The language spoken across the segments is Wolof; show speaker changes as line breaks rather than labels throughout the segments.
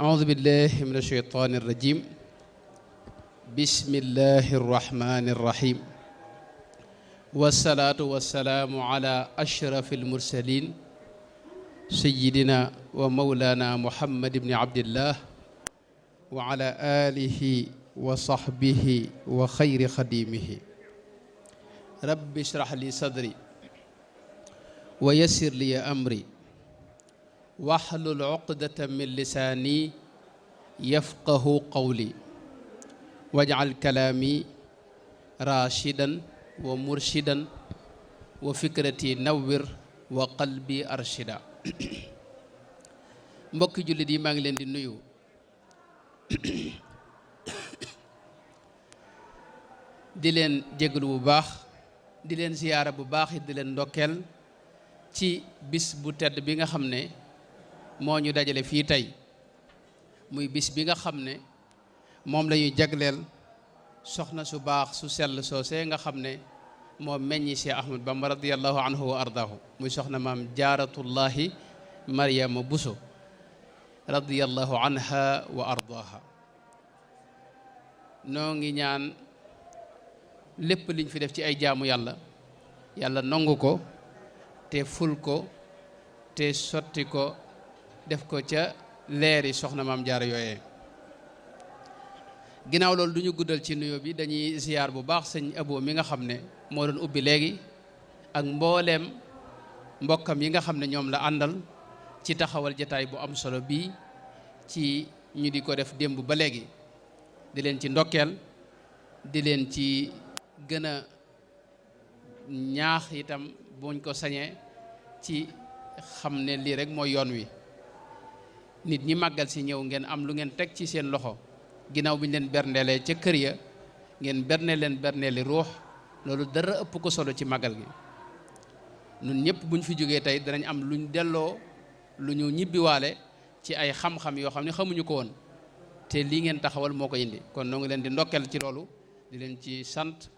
أعوذ بالله من الشيطان الرجيم بسم الله الرحمن الرحيم والصلاة والسلام على أشرف المرسلين سيدنا ومولانا محمد بن عبد الله وعلى آله وصحبه وخير خديمه رب اشرح لي صدري ويسر لي أمري واحلل عقدة من لساني يفقه قولي واجعل كلامي راشدا ومرشدا وفكرتي نور وقلبي أرشدا mbokki jullit yi maa ngi leen di nuyu di leen jégalu bu baax di leen ziyaara bu baax it di leen ndokkeel ci bis bu tedd bi nga xam ne moo ñu dajale fii tey muy bis bi nga xam ne moom la ñuy jagleel soxna su baax su sell soosee nga xam ne moo meññi Cheikh Ahmad Bamba radiyallahu anhu wa ardaahu muy soxna maam jaaratullahi Mariama Buso radiyallahu anha wa ardaaha noo ngi ñaan lépp liñ fi def ci ay jaamu yàlla yàlla nangu ko te ful ko te sotti ko def ko ca leeri soxna maam jaara yooyee ginnaaw loolu du ñu guddal ci nuyoo bi dañuy ziyaar bu baax sëñ Abo mi nga xam ne moo doon ubbi léegi ak mbooleem mbokkam yi nga xam ne ñoom la àndal ci taxawal jataay bu am solo bii ci ñu di ko def démb ba léegi di leen ci ndokkeel di leen ci gën a ñaax itam buñ ko sañee ci xam ne lii rek mooy yoon wi nit ñi màggal si ñëw ngeen am lu ngeen teg ci seen loxo ginnaaw bi ñu leen berndeelee ca kër ya ngeen berneeli ruux loolu dara ëpp ko solo ci màggal gi ñun ñëpp buñ fi jógee tey danañ am luñ delloo lu ñu ñibbiwaale ci ay xam-xam yoo xam ne xamuñu ko woon te lii ngeen taxawal moo ko indi kon noo ngi leen di ndokkeel ci loolu di leen ci sant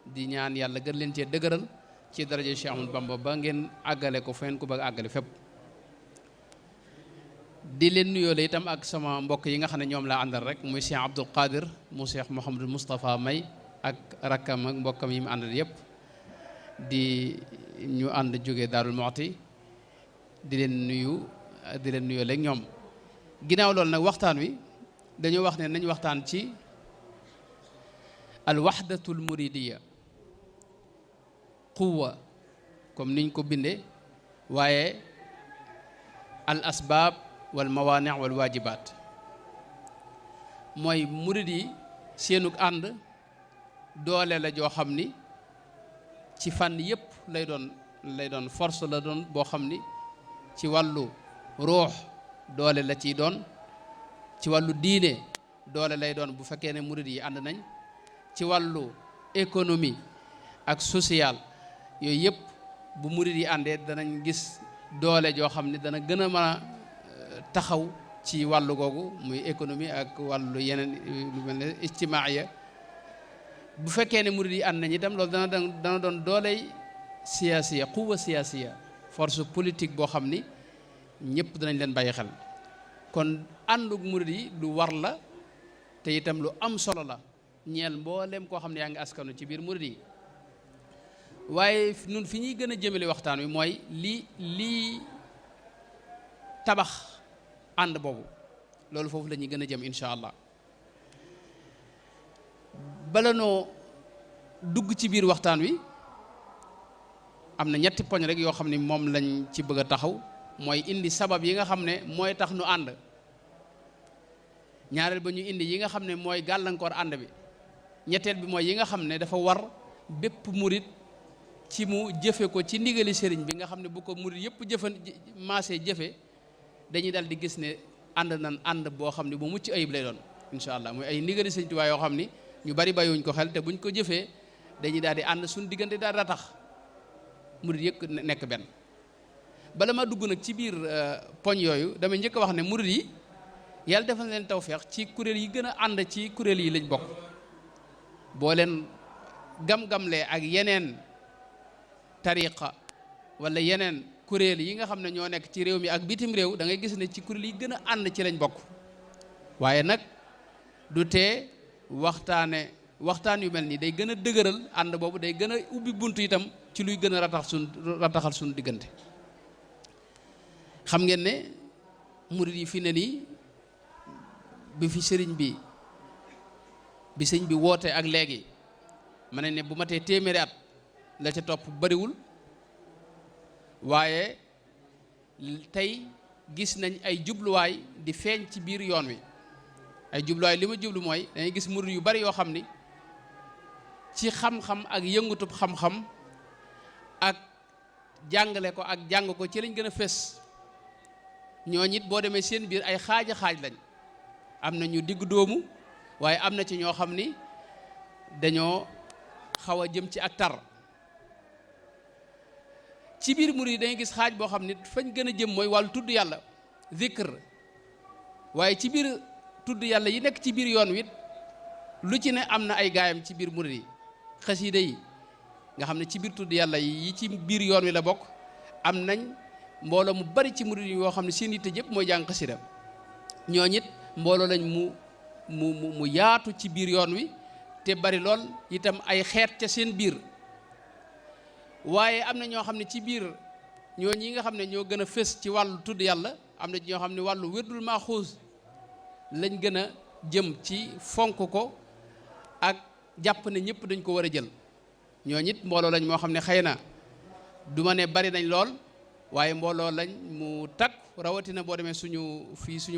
di ñaan yàlla gën leen cee dëgëral ci daraja Cheikh Ahmadou Bamba ba ngeen àggale ko fa ngeen ko bëgg àggale fépp di leen nuyoo la itam ak sama mbokk yi nga xam ne ñoom laa àndal rek muy Cheikh Abdoul Qadir mu Cheikh Mouhamadou Moustapha May ak rakkam ak mbokkam yi mu àndal yëpp di ñu ànd jóge Daarul Muxti di leen nuyoo léegi ñoom ginnaaw loolu nag waxtaan wi dañoo wax ne nañ waxtaan ci al wahdatul muridiyya quwwa comme niñ ko bindee waaye al asbaab wal mawaani wal waajibaat mooy murid yi seenug ànd doole la joo xam ni ci fànn yëpp lay doon force la doon boo xam ni ci wàllu ruux doole la ciy doon ci wàllu diine doole lay doon bu fekkee ne murid yi ànd nañ ci wàllu économie ak social yooyu yëpp bu murid yi àndee danañ gis doole joo xam ne dana gën a mën a taxaw ci wàllu googu muy économie ak wàllu yeneen lu mel ne ijtimaaya bu fekkee ne murid yi ànd nañ itam loolu dana doon dooley siyaasiya quwwa siyaasiya force politique boo xam ni ñëpp danañ leen bàyyi xel kon ànduk murid yi lu war la te itam lu am solo la ñeel mboolem koo xam ne yaa ngi askanu ci biir murid yi waaye nun fi ñuy gën a jëmale waxtaan wi mooy lii tabax ànd boobu loolu foofu la ñuy gën a jëm incha allah bala noo dugg ci biir waxtaan wi am na ñetti poñ rek yoo xam ne moom lañ ci bëgg a taxaw mooy indi sabab yi nga xam ne mooy tax nu ànd ñaareel ba ñu indi yi nga xam ne mooy gàllankoor ànd bi ñetteel bi mooy yi nga xam ne dafa war bépp murit ci mu jëfe ko ci ndigali sëriñ bi nga xam ne bu ko murit yëpp maasee jëfe dañuy dal di gis ne ànd nan ànd boo xam ne bu mucc ayib lay doon incha allah mooy ay ndigali sëriñ Tuubaa yoo xam ni ñu bari bàyyiwuñ ko xel te buñ ko jëfee dañuy daal di ànd suñu diggante daal da tax murit yëpp nekk benn bala ma dugg nag ci biir poñ yooyu damay njëkk a wax ne murit yi yàlla defal leen tawfeex ci kuréel yi gën a ànd ci kuréel yi lañ bokk boo leen gam-gamlee ak yeneen tariqa wala yeneen kuréel yi nga xam ne ñoo nekk ci réew mi ak bitim réew da ngay gis ne ci kuréel yi gën a ànd ci lañ bokk waaye nag du tee waxtaan yu mel nii day gën a dëgëral ànd boobu, day gën a ubbi bunt itam ci luy gën a rataxal suñu diggante. xam ngeen ne murid yi fi ne nii bi fi sëriñ bi woote ak léegi ma ne bu matee téeméeri at la ca topp bariwul, waaye tey gis nañ ay jubluwaay di feeñ ci biir yoon wi. ay jubluwaay li ma jublu mooy dañuy gis murid yu bari yoo xam ni ci xam-xam ak yëngutub xam-xam ak jàngale ko ak jàng ko ci lañ gën a fés. ñooñu it boo demee seen biir ay xaaja xaaj lañ, am na ñu digg doomu, waaye am na ci ñoo xam ni dañoo xaw a jëm ci ak tar. ci biir murid yi dañuy gis xaaj boo xam ni fañ gën a jëm mooy wàllu tudd yàlla zikr, waaye ci biir tudd yàlla yi nekk ci biir yoon wi lu ci ne am na ay gaayam ci biir murid yi. xasiida yi nga xam ne ci biir tudd yàlla yi ci biir yoon wi la bokk, am nañ mbooloo mu bari ci murid yi yoo xam ne seen yitte yëpp mooy jàng xasiida. ñooñu it mbooloo lañ mu yaatu ci biir yoon wi te bari lool itam ay xeet ca seen biir. waaye am na ñoo xam ne ci biir ñooñi nga xam ne ñoo gën a fés ci wàllu tudd yàlla, am na ñoo xam ne wàllu wirdul maaxuus lañ gën a jëm ci fonk ko ak jàpp ne ñëpp dañ ko war a jël. ñooñu it mbooloo lañ moo xam ne xëy na du ma ne bari nañ lool, waaye mbooloo lañ mu takk, rawatina boo demee suñu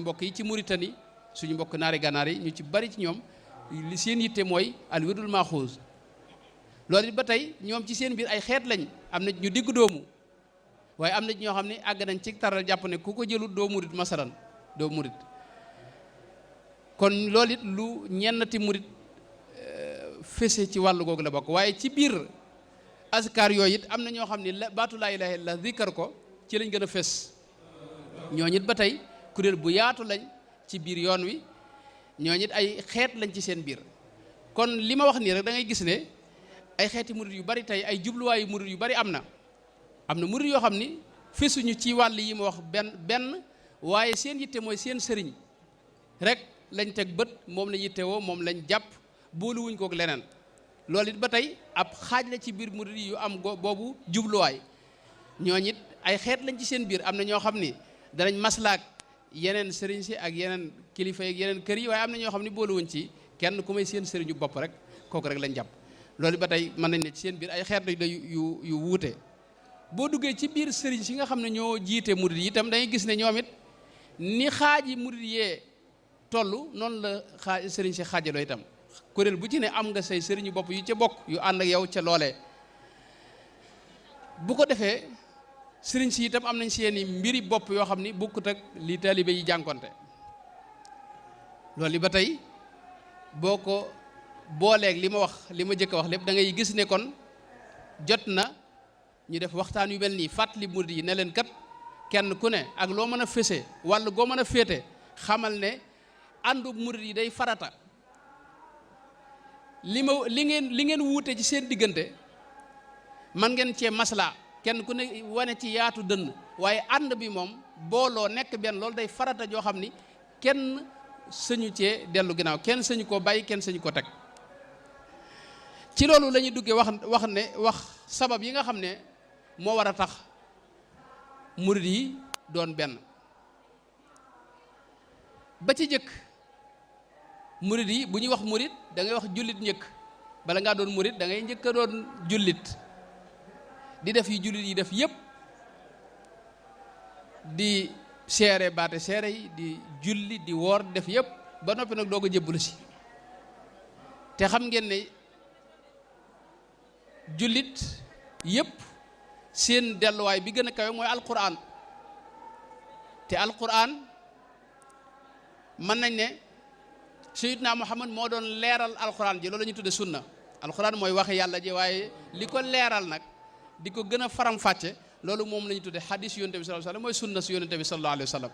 mbokk yi ci Mauritanie, suñu mbokk naari gànnaar yi ñu ci bari ci ñoom li seen yitte mooy al wirdul maaxuus. loolu it ba tey ñoom ci seen biir ay xeet lañ, am na ñu digg doomu, waaye am na ñoo xam ne àgg nañ ci taral jàpp ne ku ko jëlut doo murit masalan doo murit. kon loolu it lu ñennati murit fese ci wàllu googu la bokk. waaye ci biir askar yooyu it am na ñoo xam ne baatu laa ilaaha illallaah zikkar ko ci lañ gën a fes. ñooñu it ba tey kuréel bu yaatu lañ ci biir yoon wi, ñooñu it ay xeet lañ ci seen biir. kon li ma wax nii rek da ngay gis ne ay xeeti murid yu bari tey, ay jubluwaayu murid yu bari am na murid yoo xam ni fesuñu ci wàll yi ma wax benn waaye seen yitte mooy seen sëriñ rek lañ teg bët, moom lañ yittewoo, moom lañ jàpp, booluwuñ kook leneen. loolu it ba tey ab xaaj la ci biir murid yu am boobu jubluwaay. ñooñu it ay xeet lañ ci seen biir, am na ñoo xam ni danañ maslaak yeneen sëriñ si ak yeneen kilifa yi ak yeneen kër yi, waaye am na ñoo xam ni booluwuñ ci kenn ku may seen sëriñu bopp rek kooku rek lañ jàpp. loolu ba tey mën nañ ne ci seen biir ay xeet la yu wuute. boo duggee ci biir sëriñ si nga xam ne ñoo jiite murid yi itam dangay gis ne ñoom it ni xaaji murid yee toll noonu la sëriñ si xaajaloo itam. kuréel bu ci ne am nga say sëriñu bopp yu ca bokk yu ànd ak yow ca loolee. bu ko defee sëriñ si itam am nañ seeni mbiri bopp yoo xam ni bokkut ak li taalibe yi jànkonte. loolu ba tey boo ko booleeg li ma jëkk a wax lépp da ngay gis ne kon jot na ñu def waxtaan yu mel nii, fàttali murid yi ne leen kat kenn ku ne ak loo mën a fese wàll goo mën a féete xamal ne àndu murid yi day farata. li ngeen wuute ci seen diggante man ngeen cee maslaa, kenn ku ne wane ci yaatu dënn, waaye ànd bi moom booloo nekk benn loolu day farata joo xam ni kenn sëñu cee dellu ginnaaw, kenn sëñu koo bàyyi, kenn sëñu ko teg. ci loolu la ñuy duggee wax sabab yi nga xam ne moo war a tax murid yi doon benn. ba ci jëkk murid yi bu ñuy wax murid da ngay wax jullit njëkk, bala ngaa doon murid da ngay njëkk a doon jullit, di def yi jullit yi def yépp, di seere baate seere yi, di julli, di woor, def yépp ba noppi nag doo ko jébbalu si. te xam ngeen ne jullit yépp seen delluwaay bi gën a kawe mooy alquran. te alquran mën nañ ne Seydina Muhammad moo doon leeral alquran ji, loolu la ñuy tudde sunna. alquran mooy waxe yàlla ji, waaye li ko leeral nag di ko gën a faram-fàcce loolu moom la ñuy tudde xadis yonent bi sallallahu alayhi wasallam, mooy sunna si yonent bi sallallahu alayhi wasallam.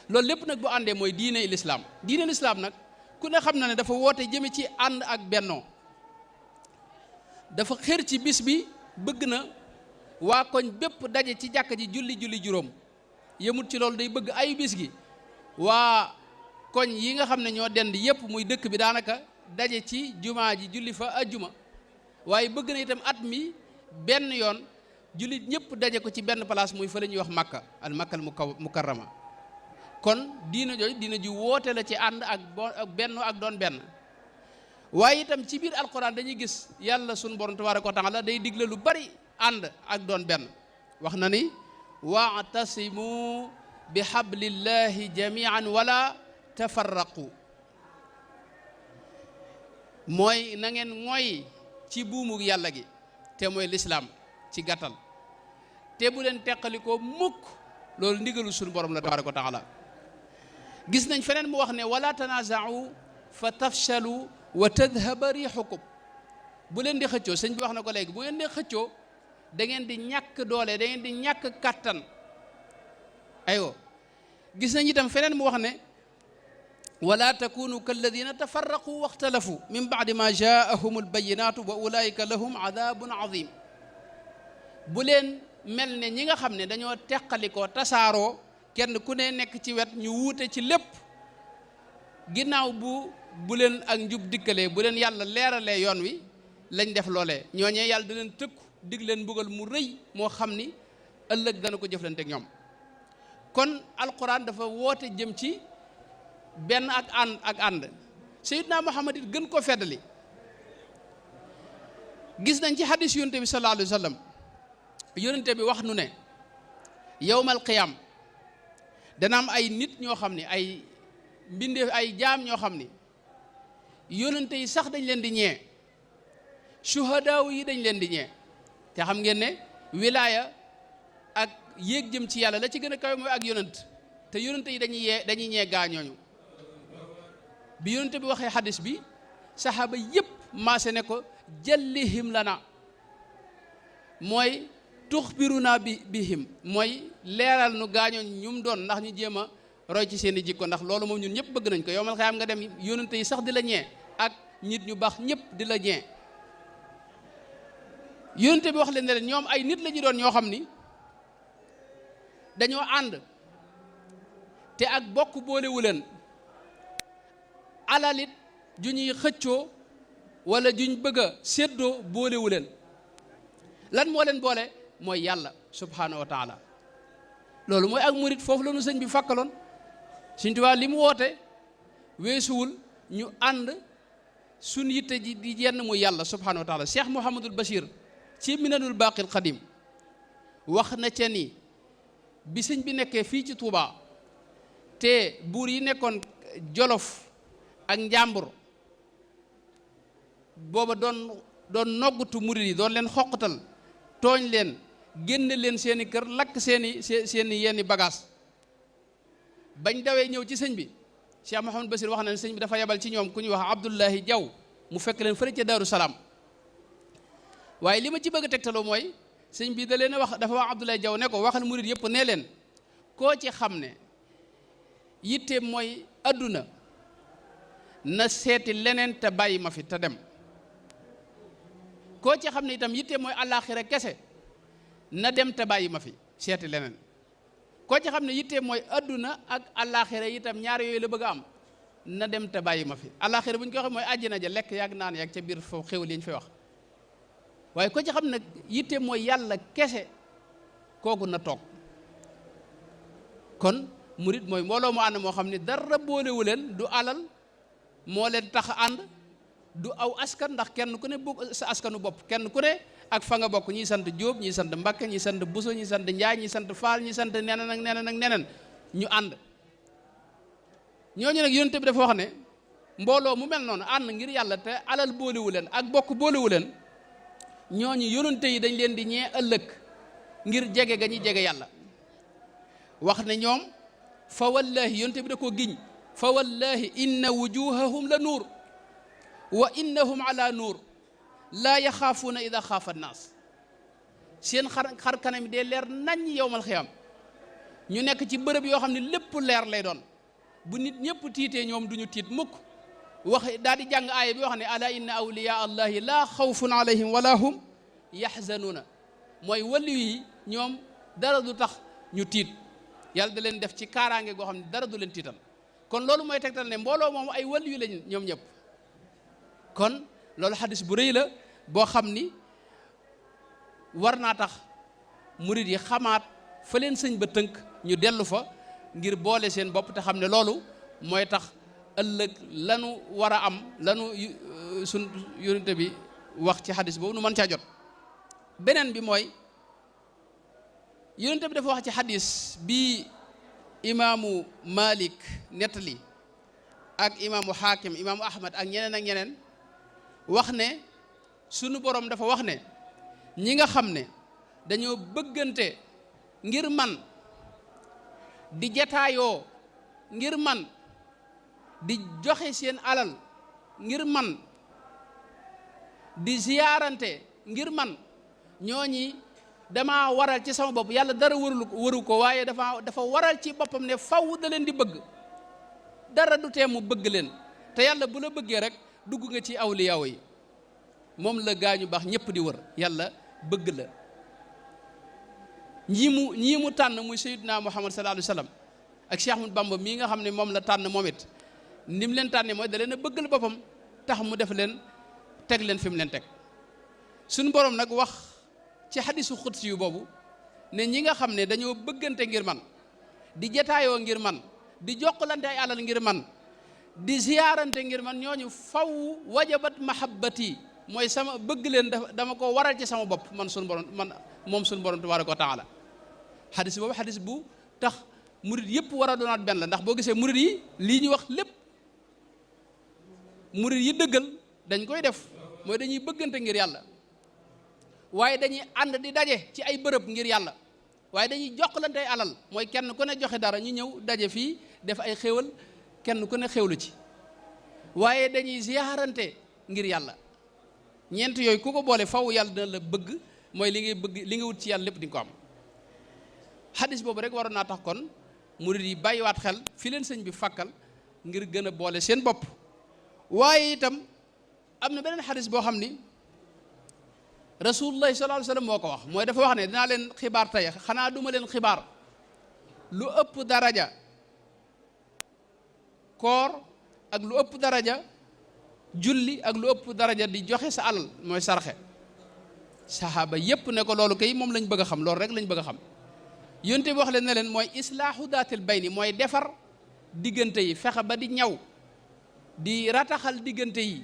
loolu lépp nag bu àndee mooy diine lislaam. diine lislaam nag ku ne xam na ne dafa woote jëme ci ànd ak bennoo. dafa xër ci bis bi, bëgg na waa koñ bépp daje ci jàkka ji julli juróom. yemut ci loolu, day bëgg ay bis gi waa koñ yi nga xam ne ñoo dend yépp muy dëkk bi daanaka daje ci jumaa ji julli fa ajjuma waaye bëgg na itam at mi benn yoon jullit ñëpp daje ko ci benn place muy fa la ñuy wax makka al makkal mukarrama kon diina jooju diina ji woote la ci ànd ak benn ak doon benn waaye itam ci biir alquran dañuy gis yàlla sunu borom tabaaraka wa taala day digle lu bari ànd ak doon benn wax na ni wa'tasimu bi hablillahi jami'an wala tafarraqu mooy na ngeen mooy ci buumu yàlla gi te mooy lislaam ci gàttal te bu leen teqalikoo mukk loolu ndigalu sunu borom la tabaaraka wa taala gis nañ feneen mu wax ne wala tanaza'u fa tafshalu wa tadhhaba rihukum bu leen di xëccoo sëñ bi wax na ko léegi bu leen di xëccoo da ngeen di ñàkk doole da ngeen di ñàkk kattan aywa gis nañ itam feneen mu wax ne wala takunu kalladina tafarraqu waxtalafu min baadi ma jaahum albayinatu wa ulaika lahum adabun azim bu leen mel ne ñi nga xam ne dañoo teqalikoo tasaaroo kenn ku ne nekk ci wet ñu wuute ci lépp ginnaaw bu leen ak njub dikkalee bu leen yàlla leeralee yoon wi lañ def loolee ñooñee yàlla da leen tëkku dig leen mbugal mu rëy moo xam ni ëllëg dana ko jëflante ak ñoom kon alquran dafa woote jëm ci benn ak ànd Seydina Muhammad it gën ko feddali gis nañ ci hadis yonente bi sallallahu alayhi wa sallam yonente bi wax nu ne yawmal qiyaam dana am ay nit ñoo xam ne ay mbindeef ay jaam ñoo xam ni yonente yi sax dañ leen di ñee shuhadaaw yi dañ leen di ñee te xam ngeen ne wilaaya ak yéeg jëm ci yàlla la ci gën a kawe mooy ak yonent te yonente yi dañuy ñee gaañooñu bi yonente bi waxee xadis bi saxaaba yépp maase ne ko jallihim lana mooy tuxbiruna bihim mooy leeral nu gaañooñ ñum doon ndax ñu jéem a roy ci seen i jikko ndax loolu moom ñun ñëpp bëgg nañ ko yowmal xiyaam nga dem yonente yi sax di la ñee ak nit ñu baax ñëpp di la ñee yonente bi wax leen ne leen ñoom ay nit la ñu doon ñoo xam ni dañoo ànd te ak bokk boolewu leen alalit ju ñuy xëccoo wala juñ bëgg a séddoo boolewu leen lan moo leen boole mooy yàlla subhanahu wa taala loolu mooy ak murit foofu la nu sëñ bi fàkkaloon Sëñ Tuubaa li mu woote weesuwul ñu ànd suñ yitte ji di jenn muy yàlla subhanahu wa taala Cheikh Mouhamadul Bachir ci minanul baqil qadim wax na ca ni bi sëñ bi nekkee fii ci Touba te buur yi nekkoon Jolof ak Njàmbur booba doon noggutu murit yi doon leen xoqatal tooñ leen génne leen seeni kër lakk seeni yenni bagage bañ dawee ñëw ci sëñ bi Cheikh Mouhamadou Bassir wax na ne sëñ bi dafa yebal ci ñoom ku ñuy wax Abdullahi Jaw mu fekk leen fële ca Daaru Salaam waaye li ma ci bëgg a tegtaloo mooy sëñ bi da leen a wax dafa wax Abdullahi Jaw ne ko waxal murit yëpp ne leen koo ci xam ne yitteem mooy adduna na seeti leneen te bàyyi ma fi te dem koo ci xam ne itam yitteem mooy àllaaxira kese na dem te bàyyi ma fi seeti leneen koo ci xam ne yitteem mooy adduna ak àllaaxira itam ñaar yooyu la bëgg a am na dem te bàyyi ma fi àllaaxira bu ñu ko waxee mooy àjjana ja lekk yaag naan yaag ca biir foofu xéwal yi ñu fay wax waaye ko ci xam ne yitteem mooy yàlla kese kooku na toog kon murit mooy mbooloo mu ànd moo xam ne dara boolewu leen du alal moo leen tax ànd du aw askan ndax kenn ku ne bokk sa askanu bopp kenn ku ne ak fa nga bokk ñi sant Jóob ñi sant Mbakke ñi sant Buso ñi sant Njaay ñi sant Faal ñi sant neneen ak neneen ak neneen ñu ànd ñooñu nag yonent bi dafa wax ne mbooloo mu mel noonu ànd ngir yàlla te alal boolewu leen ak bokk boolewu leen ñooñu yonent yi dañ leen di ñee ëllëg ngir jege ga ñuy jege yàlla wax ne ñoom fa wallahi yonent bi da koo giñ fa wallahi inna wujuhahum la nuur wa innahum ala nuur laa yaxaafuuna ida xaafa naas seen xar kanam dee leer nañ yowmal xiyaam ñu nekk ci bërëb yoo xam ne lépp leer lay doon bu nit ñëpp tiitee ñoom duñu tiit mukk wax daal di jàng aaya bi wax ne ala inna awliya allahi laa xawfun alayhim wala hum yaxzanuuna mooy waliyu yi ñoom dara du tax ñu tiit yàlla da leen def ci kaaraange goo xam ne dara du leen tiital kon loolu mooy tegtal ne mbooloo moom ay wàll yu lañ ñoom ñëpp. kon loolu xadis bu rëy la boo xam ni war naa tax murid yi xamaat fa leen sëñ ba tënk ñu dellu fa ngir boole seen bopp te xam ne loolu mooy tax ëllëg lanu war a am lanu sun yonente bi wax ci xadis boobu nu mën caa jot. beneen bi mooy yonente bi dafa wax ci xadis bi imaamu Malik nettali ak imaamu Hakim imaamu Ahmad ak ñeneen ak ñeneen wax ne sunu borom dafa wax ne ñi nga xam ne dañoo bëggante ngir man di jataayoo ngir man di joxe seen alal ngir man di ziyaarante ngir man ñooñi dama waral ci sama bopp yàlla dara waru ko waaye dafa waral ci boppam ne faw da leen di bëgg dara du tee mu bëgg leen te yàlla bu la bëggee rek dugg nga ci awliyaaw yi moom la gaañu baax ñëpp di wër yàlla bëgg la ñii mu tànn muy sayyidina Muhammad sallallahu alayhi wa sallam ak Cheikh Ahmadou Bamba mii nga xam ne moom la tànn moom it ni mu leen tànnee mooy da leen a bëggal boppam tax mu def leen teg leen fi mu leen teg suñu borom nag wax ci xadisu xudsi yu boobu ne ñi nga xam ne dañoo bëggante ngir man di jataayoo ngir man di jokkalante ay alal ngir man di ziyaarante ngir man ñooñu faw wajabat mahabbati mooy sama bëgg leen dama ko waral ci sama bopp man suñu borom moom suñu borom tabaaraka wa taala xadis boobu xadis bu tax murid yëpp war a doonaat benn la ndax boo gisee murid yi lii ñu wax lépp murid yi dëggal dañ koy def mooy dañuy bëggante ngir yàlla waaye dañuy ànd di daje ci ay bërëb ngir yàlla waaye dañuy jokkalante ay alal mooy kenn ku ne joxe dara ñu ñëw daje fii def ay xéwal kenn ku ne xéwlu ci waaye dañuy ziyaarante ngir yàlla ñeent yooyu ku ko boole faw yàlla dina la bëgg mooy li ngay bëgg li nga wut ci yàlla lépp di nga ko am xadis boobu rek waroon naa tax kon murid yi bàyyiwaat xel fi leen sëñ bi fàkkal ngir gën a boole seen bopp waaye itam am na beneen xadis boo xam ni rasulullah sallallahu alayhi wa sallam moo ko wax mooy dafa wax ne dinaa leen xibaar tey xanaa duma leen xibaar lu ëpp daraja koor ak lu ëpp daraja julli ak lu ëpp daraja di joxe sa alal mooy sarxe saxaaba yépp ne ko loolu kay moom lañ bëgg a xam loolu rek lañ bëgg a xam yonte bi wax leen ne leen mooy islaahu daatil bayni mooy defar diggante yi fexe ba di ñaw di rataxal diggante yi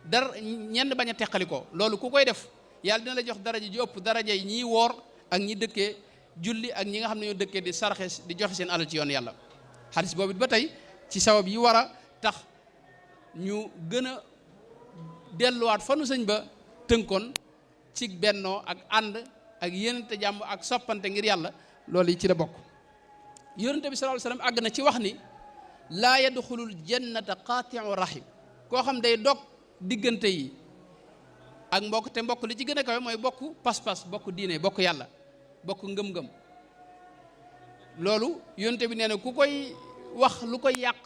dara ñenn bañ a teqali ko loolu ku koy def yàlla dina la jox daraja ji ëpp daraja yi ñiy woor ak ñi dëkkee julli ak ñi nga xam ne ñoo dëkkee di sarxe di joxe seen alal ci yoon yàlla xadis boobu ba tey ci sabab yi war a tax ñu gën a delluwaat fanu sëñ ba tënkoon ci bennoo ak ànd ak yéenante jàmm ak soppante ngir yàlla loolu yi ci la bokk yonente bi sallallahu alayhi wasallam àgg na ci wax ni laa yadxulul jannata qaati'u rahim koo xam day dog diggante yi ak mbokk te mbokk li ci gën a kawe mooy bokk pas-pas bokk diine bokk yàlla bokk ngëm-ngëm loolu yonente bi nee na ku koy wax lu koy yàq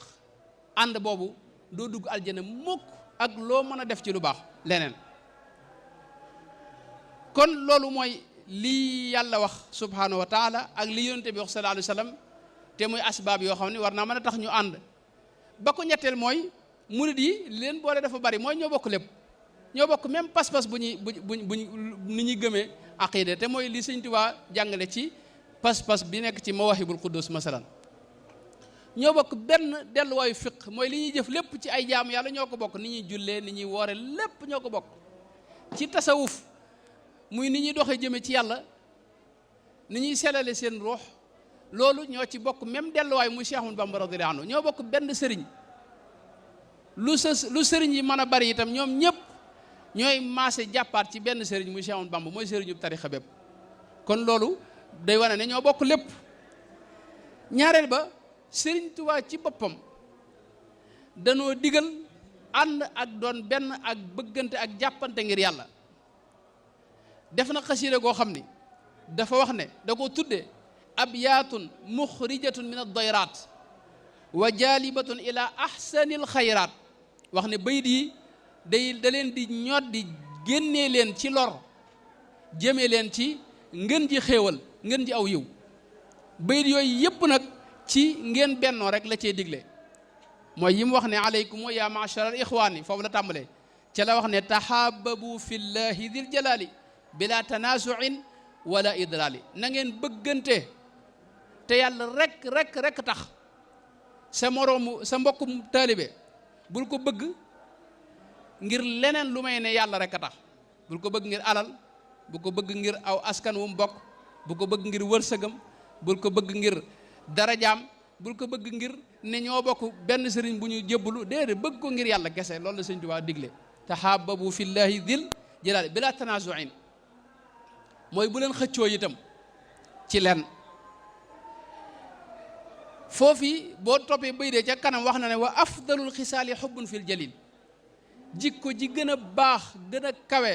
ànd boobu doo dugg aljana mukk ak loo mën a def ci lu baax leneen kon loolu mooy lii yàlla wax subhanahu wa taala ak li yonente bi wax sallallahu alayhi wa sallam te muy asbaab yoo xam ne war naa mën a tax ñu ànd ba ko ñetteel mooy murid yi leen boole dafa bari mooy ñoo bokk lépp ñoo bokk même pas-pas bu ni ñuy gëmee aqida te mooy li Sëñ Tuubaa jàngale ci pas-pas bi nekk ci mawahibul quddus masalan ñoo bokk benn delluwaayu fiq mooy li ñuy jëf lépp ci ay jaamu yàlla ñoo ko bokk ni ñuy jullee ni ñuy woore lépp ñoo ko bokk ci tasawuf muy ni ñuy doxee jëme ci yàlla ni ñuy selale seen ruux loolu ñoo ci bokk même delluwaay muy Cheikh Ahmadou Bamba radiyallahu anhu ñoo bokk benn sëriñ lu sëriñ yi mën a bari itam ñoom ñëpp ñooy maase jàppaat ci benn sëriñ muy Cheikh Ahmadou Bamba mooy sëriñu tarixa bépp kon loolu day wane ne ñoo bokk lépp ñaareel ba Sëriñ Tuubaa ci boppam danoo digal ànd ak doon benn ak bëggante ak jàppante ngir yàlla def na xasiida goo xam ni dafa wax ne da ko tudde abyaatun muxrijatun min ad-dayraat wa jaalibatun ila ahsanil xayraat wax ne bayit yi da leen di ñod di génnee leen ci lor jëmee leen ci ngën ji xéewal ngën ji aw yiw bayit yooyu yépp nag ci ngeen bennoo rek la cee digle mooy yi mu wax ne aleykum ya ma'shar al ixwaani foofu la tàmbalee ca la wax ne tahababu fillahi dil jalali bila tanasuin wala idraali na ngeen bëggante te yàlla rek tax sa moroomu sa mbokkum taalibe bul ko bëgg ngir leneen lu may ne yàlla rek a tax bul ko bëgg ngir alal bul ko bëgg ngir aw askan wu mu bokk bul ko bëgg ngir wërsëgam bul ko bëgg ngir darajaam bul ko bëgg ngir ne ñoo bokk benn sëriñ bu ñu jébbalu déedéet bëgg ko ngir yàlla kese loolu la sëñ Tuubaa digle tahababu fillahi dil jalaali bila tanasuin mooy bu leen xëccoo itam ci lenn foofi boo toppee bay dee ca kanam wax na ne wa afdalul xisaali xubbun fil jalil jikko ji gën a baax gën a kawe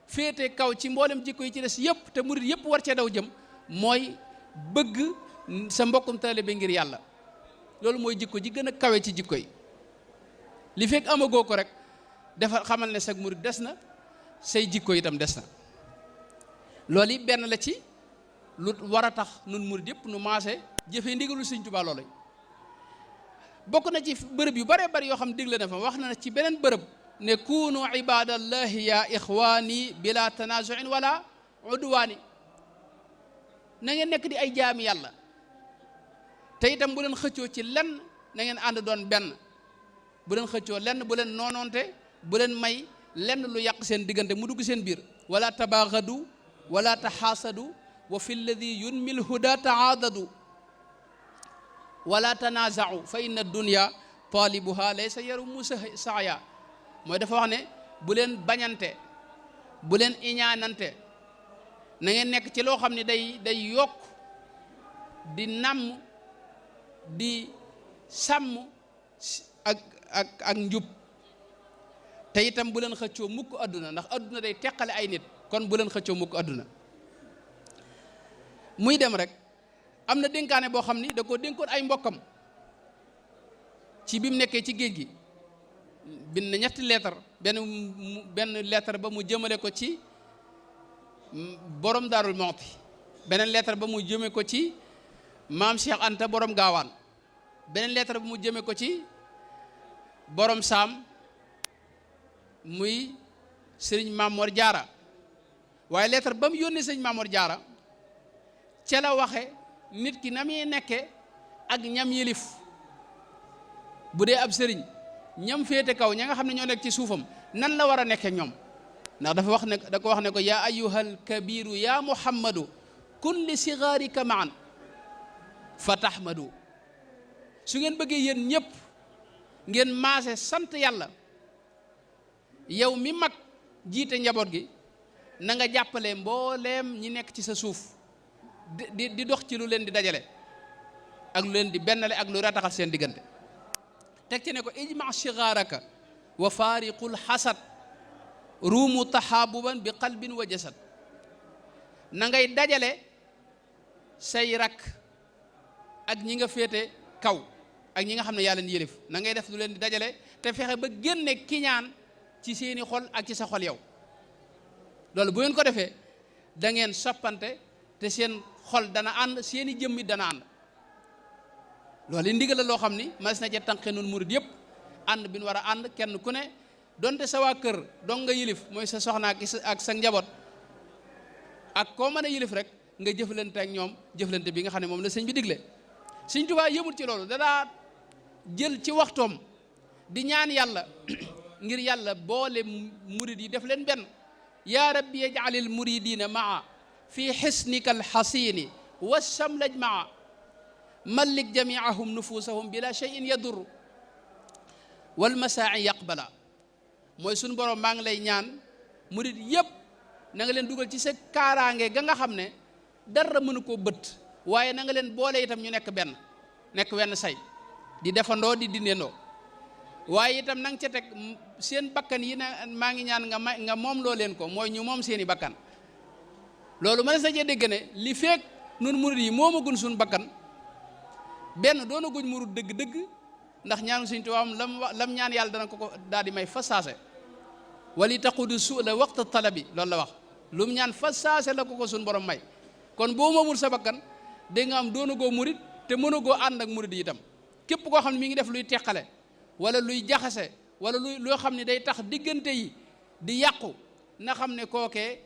féete kaw ci mboolem jikko yi ci des yëpp te murit yëpp war cee daw jëm mooy bëgg sa mbokkum taalibe ngir yàlla loolu mooy jikko ji gën a kawe ci jikko yi li fekk amagoo ko rek dafa xamal ne sag murit des na say jikko itam des na loolu yi benn la ci lu war a tax nun murit yëpp nu maase jëfee ndigalul Sëñ Tuubaa loolu bokk na ci bërëb yu bare bari yoo xam digle na fa wax na ci beneen bërëb ne kunu ibadallahi ya ixwaani bila tanazuin wala udwaani na ngeen nekk di ay jaami yàlla te itam bu leen xëccoo ci lenn na ngeen ànd doon benn bu leen xëccoo lenn bu leen noonoonte bu leen may lenn lu yàq seen diggante mu dugg seen biir wala tabaagadu wala taxaasadu wa fi lladi yunmil huda taadadu wala tanazau fa inna dunya talibuha laysa yarumu saaya mooy dafa wax ne bu leen bañante bu leen iñaanante na ngeen nekk ci loo xam ne day yokk di namm di sàmm ak njub te itam bu leen xëccoo mukk adduna ndax adduna day teqale ay nit kon bu leen xëccoo mukk adduna muy dem rek am na dénkaane boo xam ni da ko dénkoon ay mbokkam ci bi mu nekkee ci géej gi bind na ñetti leetar benn leetar ba mu jëmale ko ci borom Daarul Muxti beneen leetar ba mu jëme ko ci maam Cheikh Anta borom gaawaan beneen leetar ba mu jëme ko ci borom saam muy sëriñ Mamor Jaara waaye leetar ba mu yónnee sëriñ Mamor Jaara ca la waxe nit ki na muy nekke ak ñam yilif bu dee ab sëriñ ñam féete kaw ña nga xam ne ñoo nekk ci suufam nan la war a nekke ñoom ndax dafa wax ne da ko wax ne ko yaa ayyuhal kabiru ya muhammadu kun li sigaarika maan fa tahmadu su ngeen bëggee yéen ñëpp ngeen maase sant yàlla yow mi mag jiite njaboot gi na nga jàppale mbooleem ñi nekk ci sa suuf di dox ci lu leen di dajale ak lu leen di bennale ak lu rataxal seen diggante teg ci ne ko ijma sigaaraka wa faariqul xasad ruumu taxaabuban bi qalbin wa jasad na ngay dajale say rak ak ñi nga féete kaw ak ñi nga xam ne yàlla ni yëlif na ngay def lu leen di dajale te fexe ba génne kiñaan ci seeni xol ak ci sa xol yow loolu bu ngeen ko defee da ngeen soppante te seen xol dana ànd seeni jëmmit dana ànd loolu yi ndigal la loo xam ni mas na ca tànqe nun murid yëpp ànd bi nu war a ànd kenn ku ne donte sa waa kër dong nga yilif mooy sa soxna ak sa njaboot ak koo mën a yilif rek nga jëflante ak ñoom jëflante bi nga xam ne moom la sëñ bi digle sëñ Tuubaa yëmul ci loolu dadaa jël ci waxtoom di ñaan yàlla ngir yàlla boole murid yi def leen benn yaa rabbi yaj'alil muridina maa fi xisnika alxasini wassamlaj maa mallik jamiahum nufusahum bila cheyin yadur wal masaa'i yaqbala mooy suñu borom maa ngi lay ñaan murid yëpp na nga leen dugal ci sa kaaraange ga nga xam ne dara mënu koo bët waaye na nga leen boole itam ñu nekk benn nekk wenn say di defandoo di dindendoo waaye itam na nga ca teg seen bakkan yi na maa ngi ñaan nga moom loo leen ko mooy ñu moom seeni bakkan loolu mën na sa cee dégg ne li feek nun murid yi moomagun suñu bakkan benn doona guñ murid dëgg-dëgg ndax ñaanu Sëñ Tuubaa lam ñaan yàlla dana ko daal di may fa saase wali taqudu su la waxta talabi loolu la wax lu mu ñaan fa saase la ko suñu borom may kon boo moomul sa bakkan da nga am doona goo murid te mën a goo ànd ak murid yi itam képp koo xam ne mi ngi def luy teqale wala luy jaxase wala loo xam ne day tax diggante yi di yàqu na xam ne kookee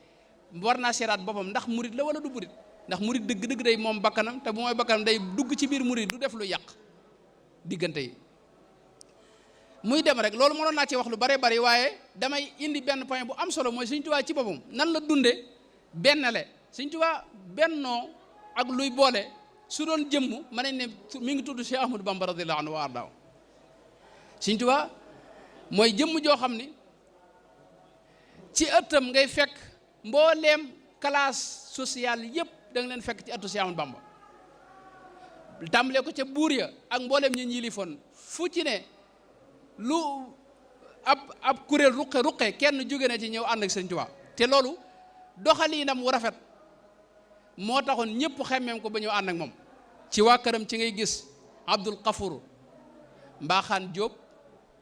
war naa seeraat boppam ndax murit la wala du murit. ndax murit dëgg-dëgg day moom bakkanam te bu mooy bakkanam day dugg ci biir murit du def lu yàq diggante yi muy dem rek. loolu mënoon naa ci wax lu bare bari waaye damay indi benn point bu am solo mooy Sëñ Tuubaa ci boppam nan la dunde bennale. Sëñ Tuubaa bennoo ak luy boole su doon jëmm ma ne ne mi ngi tudd Cheikh Ahmadou Bamba radiyallahu anhu wa ardaahu. Sëñ Tuubaa mooy jëmm joo xam ni ci ëttam ngay fekk mbooleem classe sociale yëpp da nga leen fekk ci ëttu Cheikh Ahmadou Bamba. tàmbalee ko ca buur ya ak mbooleem ñu ñilifoon fu ci ne lu ab kuréel ruqe kenn jóge na ci ñëw ànd ak Sëñ Tuubaa te loolu doxaliinam wu rafet moo taxoon ñëpp xemmeem ko ba ñëw ànd ak moom. ci waa këram ci ngay gis Abdul Qafour Mbaaxaan Jóob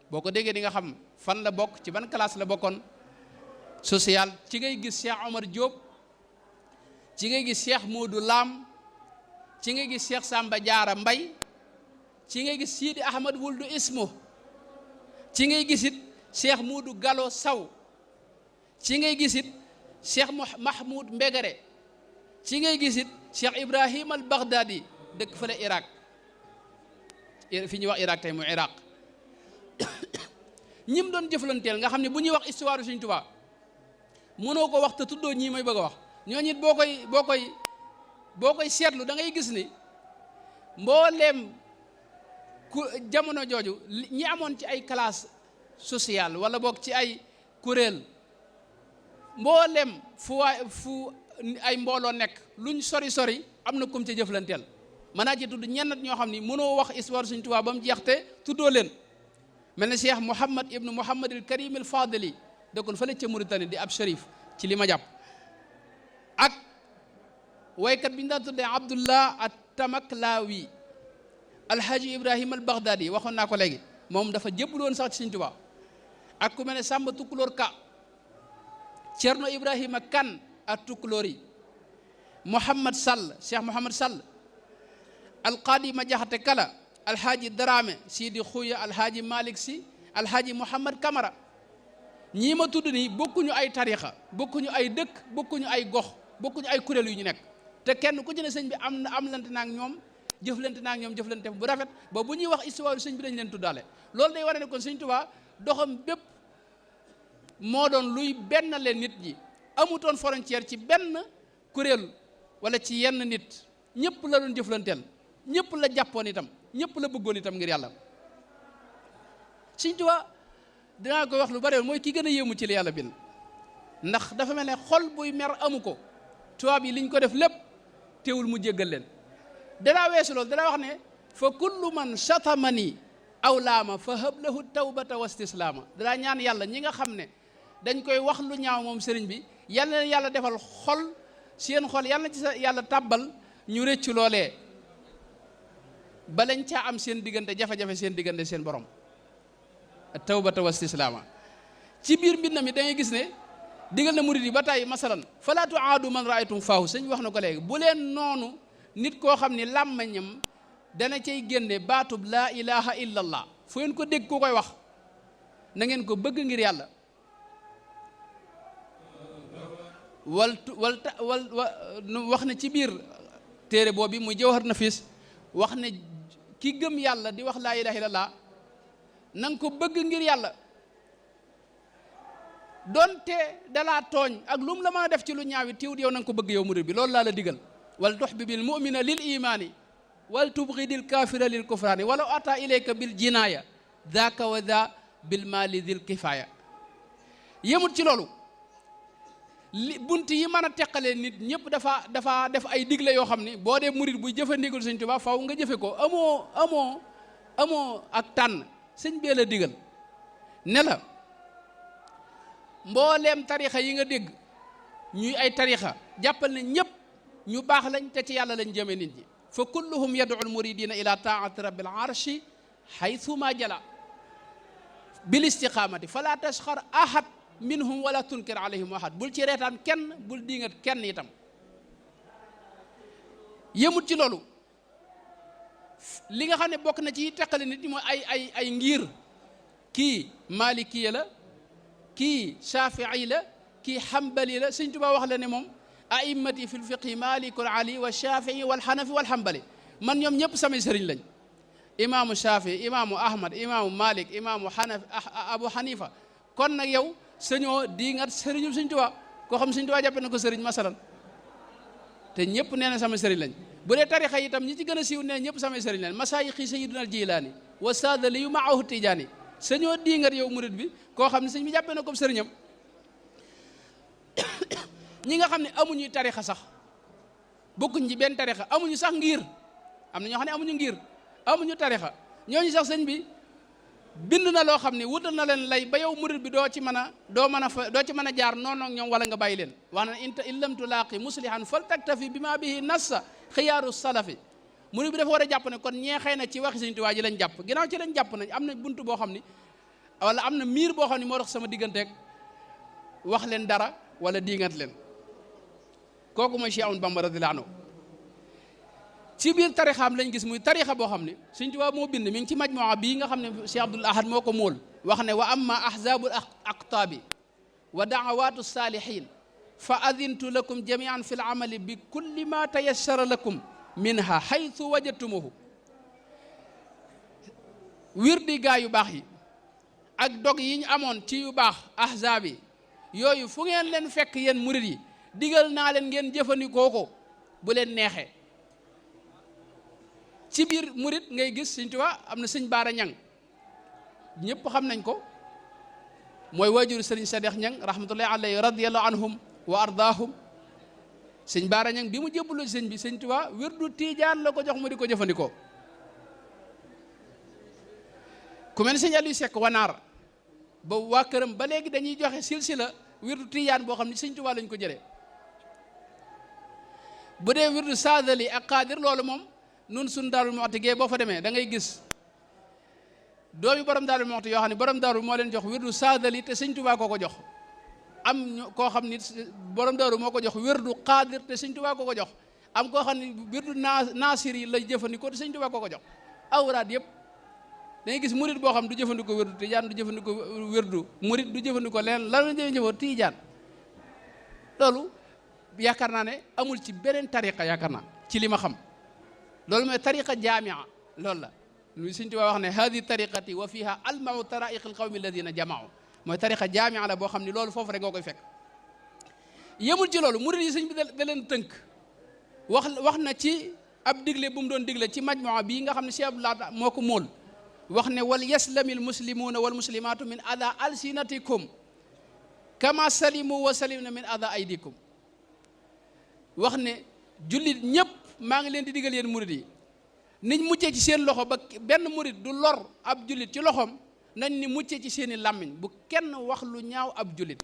boo ko déggee di nga xam fan la bokk ci ban classe la bokkoon social. ci ngay gis Cheikh Omar Jóob ci ngay gis Cheikh Modou Lam ci ngay gis Cheikh Samba Jaara Mbay ci ngay gis Sidi Ahmad Wuldu Ismo ci ngay gis it Cheikh Modou Gallo Saw ci ngay gis it Cheikh Mahmoud Mbegere ci ngay gis it Cheikh Ibrahim al Baghdadi dëkk fële Irak fi ñuy wax Irak tey mu Iraq ñim doon jëflanteel nga xam ne bu ñuy wax histoire Sëñ Tuubaa mënoo ko wax te tuddoo ñii may bëgg a wax ñooñu it boo koy seetlu da ngay gis ni mbooleem ku jamono jooju ñi amoon ci ay classe sociale wala boog ci ay kuréel mbooleem fu ay mbooloo nekk luñ sori am na kum ci jëflanteel. mën naa ci tudd ñennat ñoo xam ni mënoo wax histoire Sëñ Tuubaa ba mu jeex te tuddoo leen mel ne Cheikh Mouhamad ibnu Mouhamad al Karim al Fadili dëkkoon fële ca Mauritanie di ab shérif ci li ma jàpp. ak waykat bi ñu daan tuddee Abdullah at-Tamaklawi alhaji Ibrahima al Baghdadi waxoon naa ko léegi moom dafa jébbuloon sax ci Sëñ Tuubaa. ak ku mel ne Samba Tukulóor Ka Cerno Ibrahima Kan ak Tukulóor yi Mouhamad Sall Cheikh Mouhamad Sall alqaadi ma jaxate kala alhaaji Darame Sidi Xuya alhaaji Malick Si alhaaji Mouhamad Kamara ñii ma tudd nii bokkuñu ay tarixa bokkuñu ay dëkk bokkuñu ay gox bokkuñu ay kuréel yu ñu nekk te kenn ku ci ne sëñ bi am lante naak ñoom jëflante naak ñoom jëflante bu rafet ba bu ñuy wax histoire sëñ bi dañ leen tuddaale. loolu day war ne kon Sëñ Tuubaa doxam bépp moo doon luy benn leen nit ñi amutoon frontière ci benn kuréel wala ci yenn nit ñëpp la doon jëflanteel ñëpp la jàppoon itam ñëpp la bëggoon itam ngir yàlla. Sëñ Tuubaa dinaa koy wax lu bari mooy ki gën a yéemu ci li yàlla bind ndax dafa mel ne xol buy mer amu ko tubaab yi liñ ko def lépp teewul mu jéggal leen. danaa weesu loolu danaa wax ne fa kullu man chatamani aw laama fa hab lahu tawbata wa istislaama danaa ñaan yàlla ñi nga xam ne dañ koy wax lu ñaaw moom sëriñ bi yal na leen yàlla defal xol seen xol yal na ci sa yàlla tàbbal ñu rëccu loolee ba lañ caa am seen diggante jafe-jafe seen diggante seen borom tawbata wa istislaama. ci biir mbir na mi da ngay gis ne digal na murid yi ba tàyyi masalan fala tuaadu man raaytum faahu sëñ wax na ko léegi bu leen noonu nit koo xam ne làmmañam dana cay génne baatub laa ilaha illa allah fu ngeen ko dégg ku koy wax na ngeen ko bëgg ngir yàlla. wax na ci biir téere boobu muy jawhar nafis wax ne ki gëm yàlla di wax laa ilaha illa allah na nga ko bëgg ngir yàlla donte dalaa tooñ ak lu mu la mën a def ci lu ñaawi tiwut yow na nga ko bëgg yow murid bi loolu laa la digal. wal tuhbibil mu'mina lil imaani wal tubghidil kaafira lil kufraani walaw ata ilayka bil jinaaya daaka wa daa bil maali dil kifaaya. yemut ci loolu li bunt yi mën a teqalee nit ñëpp dafa def ay digle yoo xam ni boo dee murid buy jëfandikul Sëñ Tuubaa faw nga jëfe ko amoo ak tànn sëñ bee la digal ne la mbooleem tarixa yi nga dégg ñuy ay tarixa jàppal ne ñëpp ñu baax lañ te ci yàlla lañ jëme nit ñi. fa kulluhum yad'u al-muridina ila taati rabbil arshi haythuma jala bil istiqamati fala tashxar ahad minhum wala tunkir alayhim ahad bul ci reetaan kenn bul diingat kenn itam. yëmut ci loolu li nga xam ne bokk na ci teqale nit ñi mooy ay ngir kii malikiya la kii shafii la kii xambali la sëñ Tuubaa wax la ne moom a'immati fil fiqhi malikul ali wa shafii wal xanafi wal xambali man ñoom ñëpp samay sëriñ lañ imaamu shafii imaamu ahmad imaamu malik imaamu xanafi abu xanifa kon nag yow sañoo di ngat sëriñu sëñ Tuubaa koo xam sëñ Tuubaa jàppe na ko sëriñ masalan te ñëpp nee na sama sëriñ lañ bu dee tarixa yi itam ñi ci gën a siiw nee ñëpp samay sëriñ lañ masaayixi sayyiduna al jilaani wa saadali yu maahu tijaani sañoo diingat yow murid bi koo xam ne sëñ bi jàppee na ko sëriñam ñi nga xam ne amuñuy tarixa sax bokkuñ ci benn tarixa amuñu sax ngir am na ñoo xam ne amuñu ngir amuñu tarixa ñooñu sax sëñ bi bind na loo xam ne wutal na leen lay ba yow murid bi doo ci mën a jaar noonu ak ñoom wala nga bàyyi leen wax na in lam tulaaqi muslihan fal taktafi bi ma bihi nassa xiyaaru salafi murid bi dafa war a jàpp ne kon ñee xëy na ci waxi Sëñ Tuubaa ji lañ jàpp ginnaaw ci lañ jàpp nañ am na buntu boo xam ni wala am na miir boo xam ne moo dox sama digganteeg wax leen dara wala diingat leen kooku mooy Cheikh Ahmadou Bamba radiyallaahu anhu ci biir tarixaam lañ gis muy tarixa boo xam ne Sëñ Tuubaa moo bind mi ngi ci majmuwa bii nga xam ne Cheikh Abdoul Ahad moo ko móol wax ne wa amma ahzabul aqtaabi wa daawatu salihin fa adintu lakum jamian fi l amali bi kulli ma tayassara lakum minha haythu wajadtumuhu wirdi gaa yu baax yi ak dog yi ñu amoon ci yu baax ahzaab yi yooyu fu ngeen leen fekk yéen murid yi digal naa leen ngeen jëfandikoo ko bu leen neexee ci biir murid ngay gis Sëñ Tuubaa am na sëñ Baara Ñang ñëpp xam nañ ko mooy waajur sëriñ Sadex Ñang rahmatullahi alayhi radiyallahu anhum wa ardaahum sëñ Baara Ñang bi mu jébbaloo sëñ bi Sëñ Tuubaa wirdu tiijaan la ko jox mu di ko jëfandikoo ku mel ne sëñ Aliou Seck wanaar ba waa këram ba léegi dañuy joxe silsila wirdu tiijaan boo xam ne Sëñ Tuubaa lañ ko jëlee bu dee wirdu saadali ak qaadir loolu moom nun suñ Daaru Muxti gee boo fa demee da ngay gis doomi borom Daaru Muxti yoo xam ne borom daaru moo leen jox wirdu saadali te Sëñ Tuubaa ko jox am koo xam ni borom daaru moo ko jox wirdu qaadir te Sëñ Tuubaa ko jox am koo xam ne wirdu naasir yi lay jëfandikoo te Sëñ Tuubaa ko jox awraad yëpp da ngay gis murid boo xam du jëfandikoo wirdu tijaan du jëfandikoo wirdu murid du jëfandikoo leen lan la jëfandikoo tijaan loolu yaakaar naa ne amul ci beneen tariqa yaakaar naa ci li ma xam loolu mooy tariqa jaamia loolu la lu Sëñ Tuubaa wax ne hadi tariqati wa fiha almau taraiq alqawmi alladina jamaau mooy tariqa jaamia la boo xam ne loolu foofu rek nga koy fekk yemul ci loolu murid yi sëñ bi da leen tënk wax na ci ab digle bu mu doon digle ci majmua bii nga xam ne Cheikh Abdoulaye moo ko móol wax ne wal yaslamil muslimuuna wal muslimaatu min ada alsinatikum kama salimu wa salimna min ada aydikum wax ne jullit ñëpp maa ngi leen di digal yéen murid yi niñ muccee ci seen loxo ba benn murid du lor ab jullit ci loxoom nañ ni muccee ci seeni làmmiñ bu kenn wax lu ñaaw ab jullit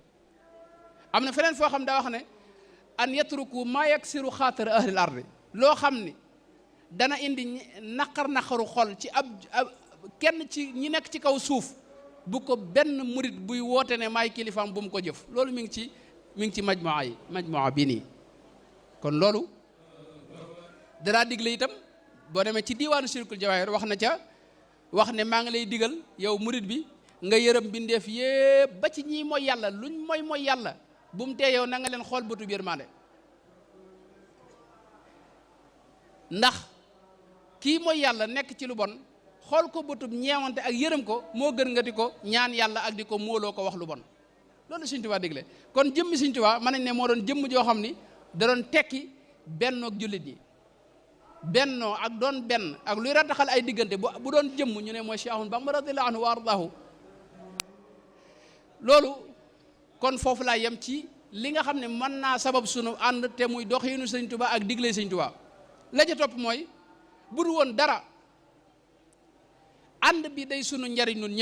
am na feneen foo xam daa wax ne an yatruku maa yaksiru xaatar ahlil ardi loo xam ni dana indi naqaru xol ci ab kenn ci ñi nekk ci kaw suuf bu ko benn murid buy woote ne maay kilifaam bu mu ko jëf loolu mi ngi ci majmuwa bii nii kon loolu danaa digle itam boo demee ci diiwaanu Sirkul Jawaahir wax ne maa ngi lay digal yow murid bi nga yërëm bindeef yépp ba ci ñii mooy yàlla luñ mooy yàlla bu mu tee yow na nga leen xool bëtu yërmande ndax kii mooy yàlla nekk ci lu bon xool ko bëtub ñeewante ak yërëm ko moo gën nga di ko ñaan yàlla ak di ko móoloo ko wax lu bon loolu Sëñ Tuubaa digle kon jëmmi Sëñ Tuubaa mën nañ ne moo doon jëmm joo xam ni da doon tekki bennoog jullit yi bennoo ak doon benn ak luy rataxal ay diggante bu doon jëmm ñu ne mooy Cheikh Ahmadou Bamba radiyallahu anhu wa ardaahu loolu kon foofu laa yem ci li nga xam ne mën naa sabab sunu ànd te muy doxiinu Sëñ Tuubaa ak digle Sëñ Tuubaa la ca topp mooy bu dul woon dara ànd bi day sunu njariñ ñun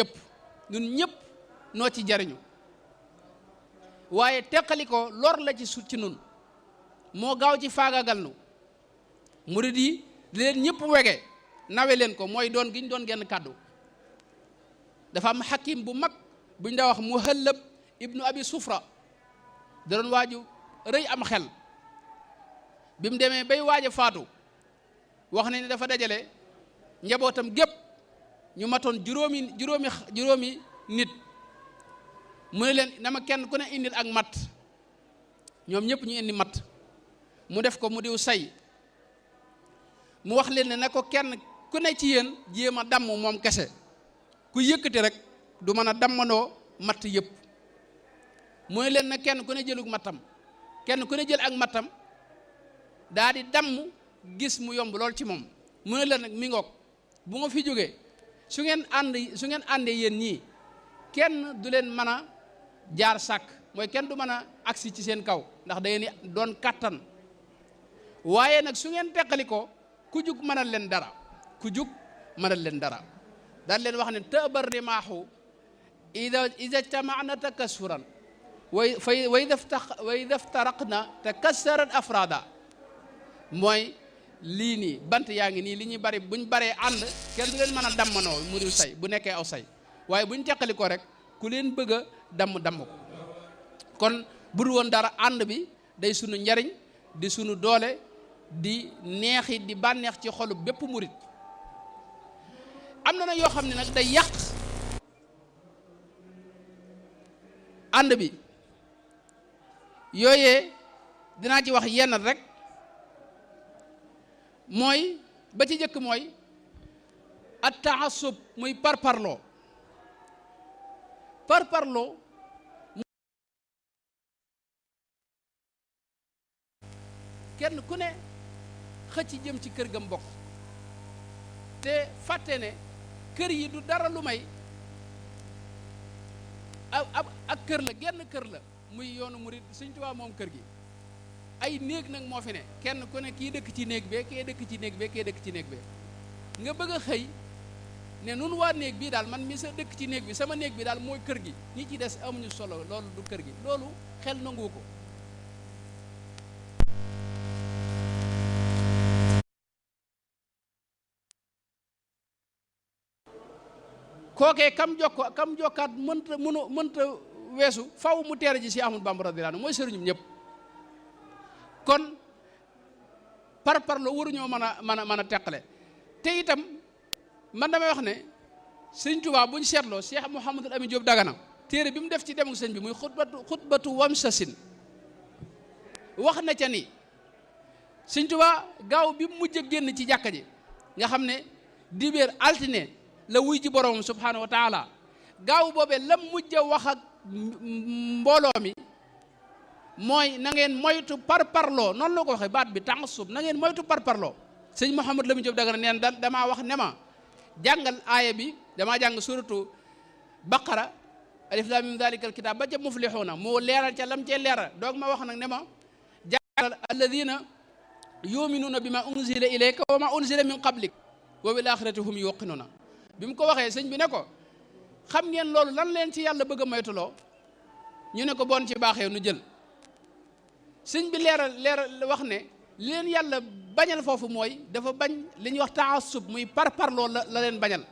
ñëpp noo ci jariñu waaye teqali ko lor la ci nun moo gaaw ci faagagal nu murid yi di leen ñëpp wege nawe leen ko mooy doon gi ñu doon genn kàddu dafa am xakim bu mag buñ daa wax Muhallab ibnu Abi Sufra da doon waaju rëy am xel bi mu demee bay waaj a faatu wax nañ ne dafa dajale njabootam gépp ñu matoon juróomi nit mu ne leen dama kenn ku ne indil ak matt ñoom ñëpp ñu indi matt mu def ko mu diw say mu wax leen ne na ko kenn ku ne ci yéen jéem a damm moom kese ku yëkkati rek du mën a dammandoo matt yëpp mu ne leen na kenn ku ne jëlug mattam kenn ku ne jël ak mattam daa di damm gis mu yomb lool ci moom mu ne leen nag mi ngoog bu ma fi jógee su ngeen àndee yéen ñii kenn du leen mën a jaar sàkk mooy kenn du mën a agsi ci seen kaw ndax da ngeen doon kattan waaye nag su ngeen teqali ko ku jug mënal leen dara ku jug mënal leen dara daal leen wax ne tëbar rimaaxu ida jtamaana takassuran wa ida ftaraqna takassarat afrada mooy lii nii bant yaa ngi nii li ñuy bari buñ baree ànd kenn du leen mën a dammanoo mu diw say bu nekkee aw say waaye buñ teqali ko rek ku leen bëgg a damm ko kon bu dul woon dara ànd bi day sunu njariñ di sunu doole di neexi di bànneex ci xolu bépp murit am na nag yoo xam ne nag day yàq ànd bi yooyee dinaa ci wax yenn rek mooy ba ci jëkk mooy at taasub muy parparloo kenn ku ne xëcc jëm ci kër gam bokk te fàtte ne kër yi du dara lu may ak kër la genn kër la muy yoonu murid Sëñ Tuubaa moom kër gi ay néeg nag moo fi ne kenn ku ne kii dëkk ci néeg bee kee dëkk ci néeg bee kee dëkk ci néeg bee nga bëgg a xëy ne nun waa néeg bii daal man mi sa dëkk ci néeg bi sama néeg bi daal mooy kër gi ñi ci des amuñu solo loolu du kër gi loolu xel nangu ko kookee kam jokkaat mënta weesu faw mu teere ji si Ahmadu Bamba radiyallaahu anhu mooy sëriñum ñëpp kon parparloo waruñoo mën a teqale te itam man damay wax ne Sëñ Tuubaa buñ seetloo Cheikh Mouhamadul Amin Diop Dagana téere bi mu def ci demuk sëñ bi muy xutbatu wamsasin wax na ca ni Sëñ Tuubaa gaaw bi mu mujj a génn ci jàkka ji nga xam ne dibéer altine la wuy ji boroomam subhaanahu wa taala gaaw boobee la mujj a wax ak mbooloo mi mooy na ngeen moytu parparloo noonu la ko waxee baat bi taasub na ngeen moytu parparloo sëñ Mouhamad Lamine Diop Dagana neen damaa wax ne ma jàngal aaya bi damaa jàng suratu baqara alif laam miim daalikal kitaab ba ca muflixuuna moo leeral ca lam cee leeral doog ma wax nag ne ma jàngal alladina yuminuuna bi ma unzila ilayka wa ma unzila min qablik wa bil axirati hum yuqinuuna bi mu ko waxee sëñ bi ne ko xam ngeen loolu lan leen ci yàlla bëgg a moytuloo ñu ne ko bon ci baaxee nu jël sëñ bi leeral wax ne li leen yàlla bañal foofu mooy dafa bañ li ñuy wax taasub muy parparloo la leen bañal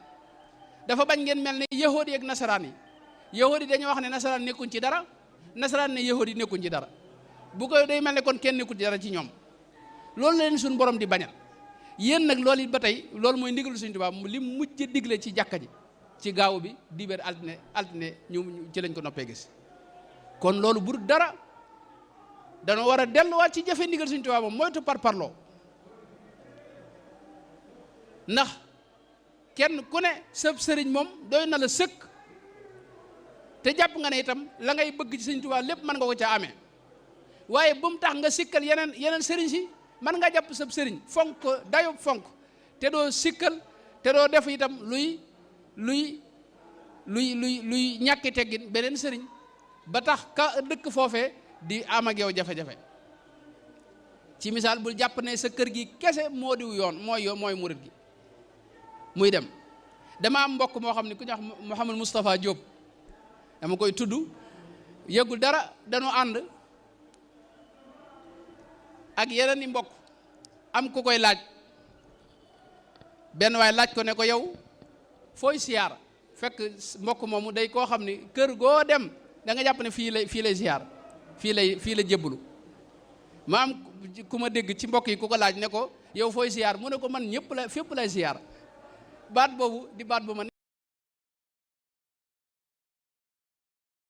dafa bañ ngeen mel ne yahood yi ak nasaraan yi yahood yi dañoo wax ne nasaraan nekkuñ ci dara nasaraan ne yahood yi nekkuñ ci dara bu ko day mel ne kon kenn nekkul ci dara ci ñoom loolu la leen suñu borom di bañal yéen nag loolu it ba tey loolu mooy ndigalu Sëñ Tuubaa li mujj digle ci jàkka ji ci gaaw bi dibéer altine ñu ci lañ ko noppee gis kon loolu bu dara dana war a delluwaat ci jëfe ndigal Sëñ Tuubaa moom moytu parparloo ndax kenn ku ne sëb sëriñ moom doy na la sëkk te jàpp nga ne itam la ngay bëgg ci Sëñ Tuubaa lépp mën nga ko ca amee waaye bu mu tax nga sikkal yeneen sëriñ si man nga jàpp sab sëriñ fonk dayob fonk te doo sikkal te doo def itam luy ñàkki teggin beneen sëriñ ba tax ka dëkk foofee di am ak yow jafe-jafe ci misaal bul jàpp ne sa kër gi kese moo diw yoon mooy murit gi muy dem dama am mbokk moo xam ne ku ñuy wax Mouhamad Moustapha Diop dama koy tudd yëgul dara dañoo ànd ak yeneen i mbokk am ku koy laaj benn waay laaj ko ne ko yow fooy siyaar fekk mbokk moomu day koo xam ni kër goo dem da nga jàpp ne fii lay siyaar fii la jébbalu ma am ku ma dégg ci mbokk yi ku ko laaj ne ko yow fooy siyaar mu ne ko man fépp lay siyaar baat boobu di baat bu ma